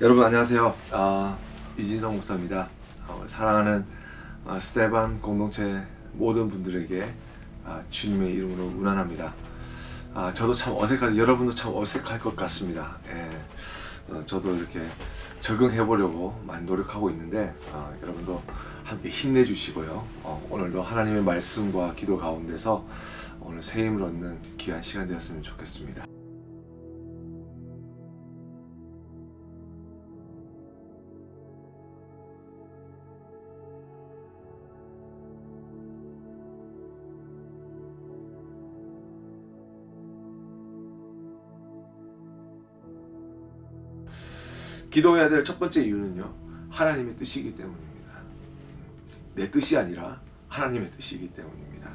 여러분 안녕하세요. 이진성 목사입니다. 사랑하는 스테반 공동체 모든 분들에게 주님의 이름으로 문안합니다. 저도 참 여러분도 참 어색할 것 같습니다. 저도 이렇게 적응해 보려고 많이 노력하고 있는데 여러분도 함께 힘내주시고요. 오늘도 하나님의 말씀과 기도 가운데서 오늘 새 힘을 얻는 귀한 시간 되었으면 좋겠습니다. 기도해야 될 첫 번째 이유는요, 하나님의 뜻이기 때문입니다. 내 뜻이 아니라 하나님의 뜻이기 때문입니다.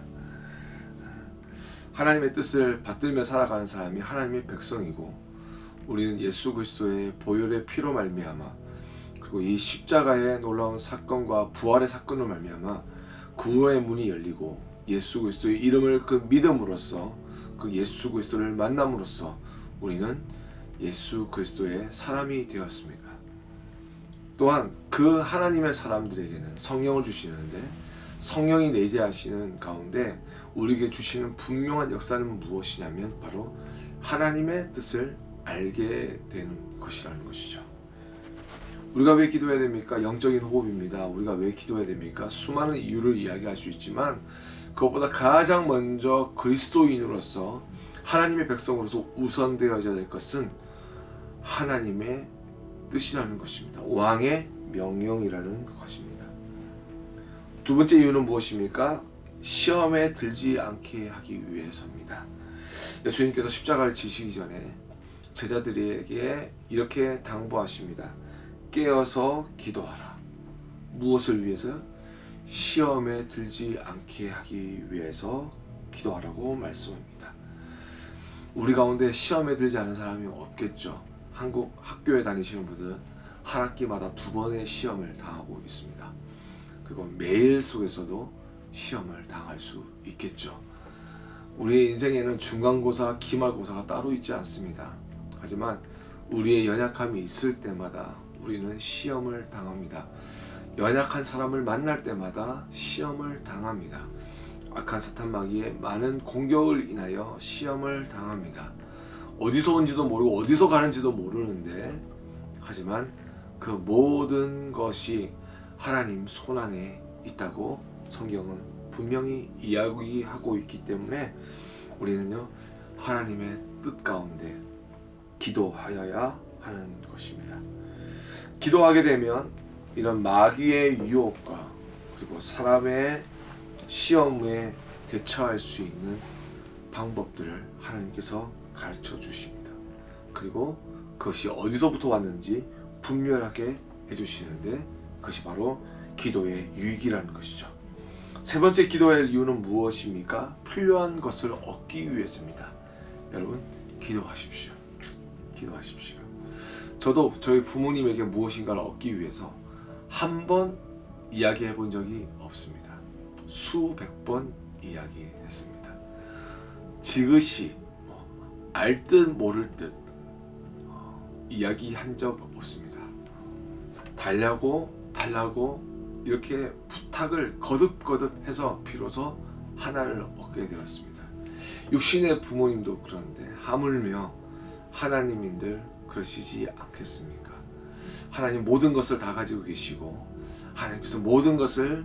하나님의 뜻을 받들며 살아가는 사람이 하나님의 백성이고, 우리는 예수 그리스도의 보혈의 피로 말미암아, 그리고 이 십자가의 놀라운 사건과 부활의 사건으로 말미암아 구원의 문이 열리고 예수 그리스도의 이름을 그 믿음으로써, 그 예수 그리스도를 만남으로써 우리는 예수 그리스도의 사람이 되었습니다. 또한 그 하나님의 사람들에게는 성령을 주시는데, 성령이 내재하시는 가운데 우리에게 주시는 분명한 역사는 무엇이냐면 바로 하나님의 뜻을 알게 되는 것이라는 것이죠. 우리가 왜 기도해야 됩니까? 영적인 호흡입니다. 우리가 왜 기도해야 됩니까? 수많은 이유를 이야기할 수 있지만 그것보다 가장 먼저 그리스도인으로서 하나님의 백성으로서 우선되어야 될 것은 하나님의 뜻이라는 것입니다. 왕의 명령이라는 것입니다. 두 번째 이유는 무엇입니까? 시험에 들지 않게 하기 위해서입니다. 예수님께서 십자가를 지시기 전에 제자들에게 이렇게 당부하십니다. 깨어서 기도하라. 무엇을 위해서요? 시험에 들지 않게 하기 위해서 기도하라고 말씀합니다. 우리 가운데 시험에 들지 않은 사람이 없겠죠. 한국 학교에 다니시는 분들은 한 학기마다 2번의 시험을 당하고 있습니다. 그리고 매일 속에서도 시험을 당할 수 있겠죠. 우리의 인생에는 중간고사, 기말고사가 따로 있지 않습니다. 하지만 우리의 연약함이 있을 때마다 우리는 시험을 당합니다. 연약한 사람을 만날 때마다 시험을 당합니다. 악한 사탄 마귀의 많은 공격을 인하여 시험을 당합니다. 어디서 온지도 모르고 어디서 가는지도 모르는데, 하지만 그 모든 것이 하나님 손안에 있다고 성경은 분명히 이야기하고 있기 때문에 우리는요, 하나님의 뜻 가운데 기도하여야 하는 것입니다. 기도하게 되면 이런 마귀의 유혹과 그리고 사람의 시험에 대처할 수 있는 방법들을 하나님께서 가르쳐 주십니다. 그리고 그것이 어디서부터 왔는지 분명하게 해주시는데, 그것이 바로 기도의 유익이라는 것이죠. 세 번째 기도할 이유는 무엇입니까? 필요한 것을 얻기 위해서입니다. 여러분, 기도하십시오. 기도하십시오. 저도 저희 부모님에게 무엇인가를 얻기 위해서 한 번 이야기해 본 적이 없습니다. 수백 번 이야기했습니다. 지그시 알 듯 모를 듯 이야기한 적 없습니다. 달라고 이렇게 부탁을 거듭 해서 비로소 하나를 얻게 되었습니다. 육신의 부모님도 그런데 하물며 하나님인들 그러시지 않겠습니까? 하나님 모든 것을 다 가지고 계시고 하나님께서 모든 것을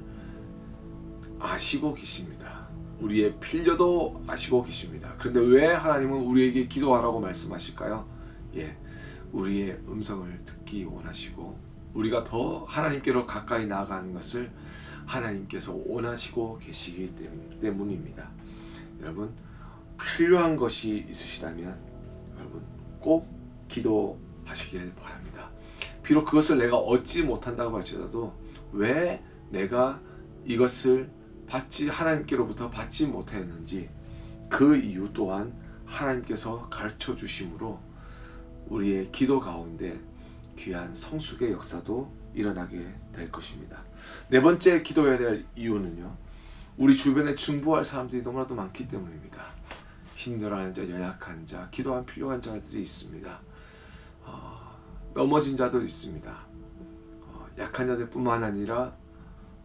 아시고 계십니다. 우리의 필요도 아시고 계십니다. 그런데 왜 하나님은 우리에게 기도하라고 말씀하실까요? 우리의 음성을 듣기 원하시고 우리가 더 하나님께로 가까이 나아가는 것을 하나님께서 원하시고 계시기 때문입니다. 여러분, 필요한 것이 있으시다면 여러분 꼭 기도하시길 바랍니다. 비록 그것을 내가 얻지 못한다고 할지라도 왜 내가 이것을 하나님께로부터 받지 못했는지 그 이유 또한 하나님께서 가르쳐 주심으로 우리의 기도 가운데 귀한 성숙의 역사도 일어나게 될 것입니다. 네 번째 기도해야 될 이유는요, 우리 주변에 중보할 사람들이 너무나도 많기 때문입니다. 힘들어하는 자, 연약한 자, 기도한 필요한 자들이 있습니다. 넘어진 자도 있습니다. 약한 자들뿐만 아니라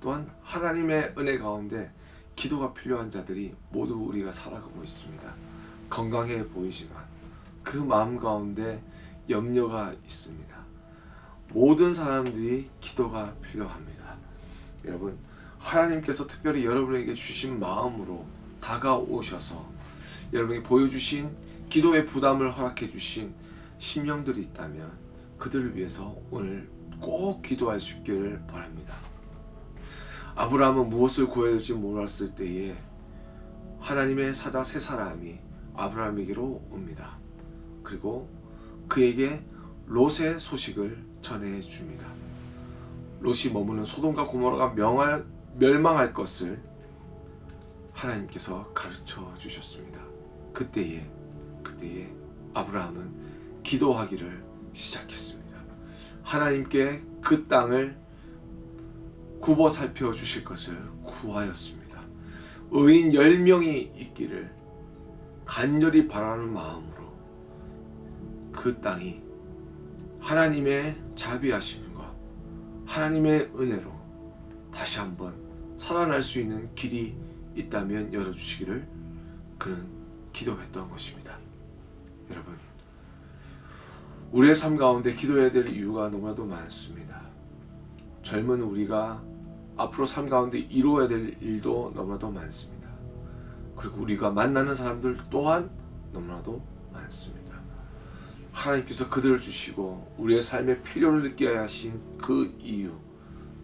또한 하나님의 은혜 가운데 기도가 필요한 자들이 모두 우리가 살아가고 있습니다. 건강해 보이지만 그 마음 가운데 염려가 있습니다. 모든 사람들이 기도가 필요합니다. 여러분, 하나님께서 특별히 여러분에게 주신 마음으로 다가오셔서 여러분이 보여주신 기도의 부담을 허락해 주신 심령들이 있다면 그들을 위해서 오늘 꼭 기도할 수 있기를 바랍니다. 아브라함은 무엇을 구해야 될지 몰랐을 때에 하나님의 사자 세 사람이 아브라함에게로 옵니다. 그리고 그에게 롯의 소식을 전해 줍니다. 롯이 머무는 소돔과 고모라가 멸망할 것을 하나님께서 가르쳐 주셨습니다. 그때에 아브라함은 기도하기를 시작했습니다. 하나님께 그 땅을 굽어 살펴 주실 것을 구하였습니다. 의인 10명이 있기를 간절히 바라는 마음으로 그 땅이 하나님의 자비하심과 하나님의 은혜로 다시 한번 살아날 수 있는 길이 있다면 열어주시기를 그는 기도했던 것입니다. 여러분, 우리의 삶 가운데 기도해야 될 이유가 너무나도 많습니다. 젊은 우리가 앞으로 삶 가운데 이루어야 될 일도 너무나도 많습니다. 그리고 우리가 만나는 사람들 또한 너무나도 많습니다. 하나님께서 그들을 주시고 우리의 삶에 필요를 느끼게 하신 그 이유,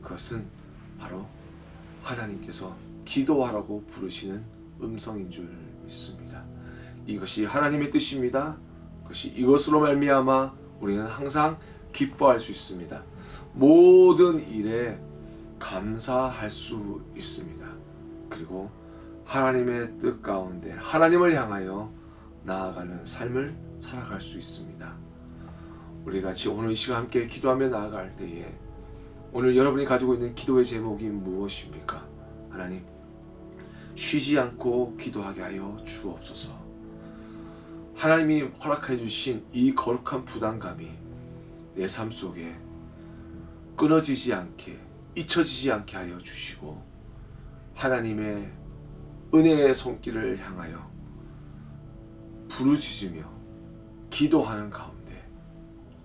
그것은 바로 하나님께서 기도하라고 부르시는 음성인 줄 믿습니다. 이것이 하나님의 뜻입니다. 이것으로 말미암아 우리는 항상 기뻐할 수 있습니다. 모든 일에 감사할 수 있습니다. 그리고 하나님의 뜻 가운데 하나님을 향하여 나아가는 삶을 살아갈 수 있습니다. 우리 같이 오늘 이 시간 함께 기도하며 나아갈 때에 오늘 여러분이 가지고 있는 기도의 제목이 무엇입니까? 하나님, 쉬지 않고 기도하게 하여 주옵소서. 하나님이 허락해 주신 이 거룩한 부담감이 내 삶 속에 끊어지지 않게, 잊혀지지 않게 하여 주시고 하나님의 은혜의 손길을 향하여 부르짖으며 기도하는 가운데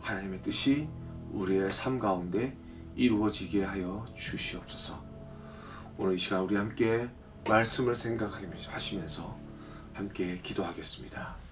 하나님의 뜻이 우리의 삶 가운데 이루어지게 하여 주시옵소서. 오늘 이 시간 우리 함께 말씀을 생각하시면서 함께 기도하겠습니다.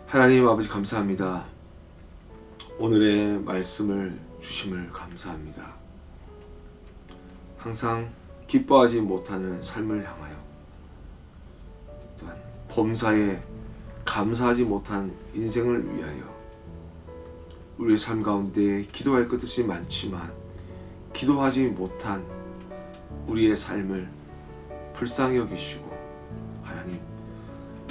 하나님 아버지 감사합니다. 오늘의 말씀을 주심을 감사합니다. 항상 기뻐하지 못하는 삶을 향하여 또한 범사에 감사하지 못한 인생을 위하여 우리의 삶 가운데 기도할 것이 많지만 기도하지 못한 우리의 삶을 불쌍히 여기시고 하나님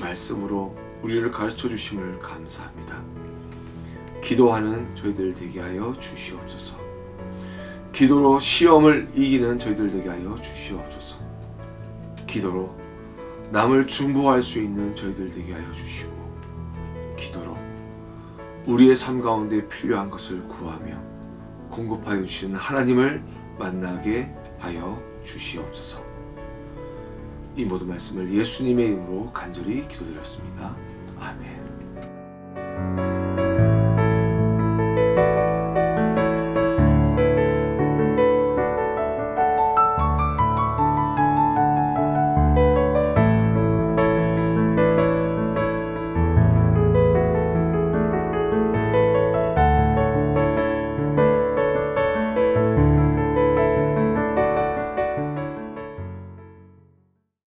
말씀으로 우리를 가르쳐 주심을 감사합니다. 기도하는 저희들 되게 하여 주시옵소서. 기도로 시험을 이기는 저희들 되게 하여 주시옵소서. 기도로 남을 중보할 수 있는 저희들 되게 하여 주시고 기도로 우리의 삶 가운데 필요한 것을 구하며 공급하여 주시는 하나님을 만나게 하여 주시옵소서. 이 모든 말씀을 예수님의 이름으로 간절히 기도드렸습니다. 아멘.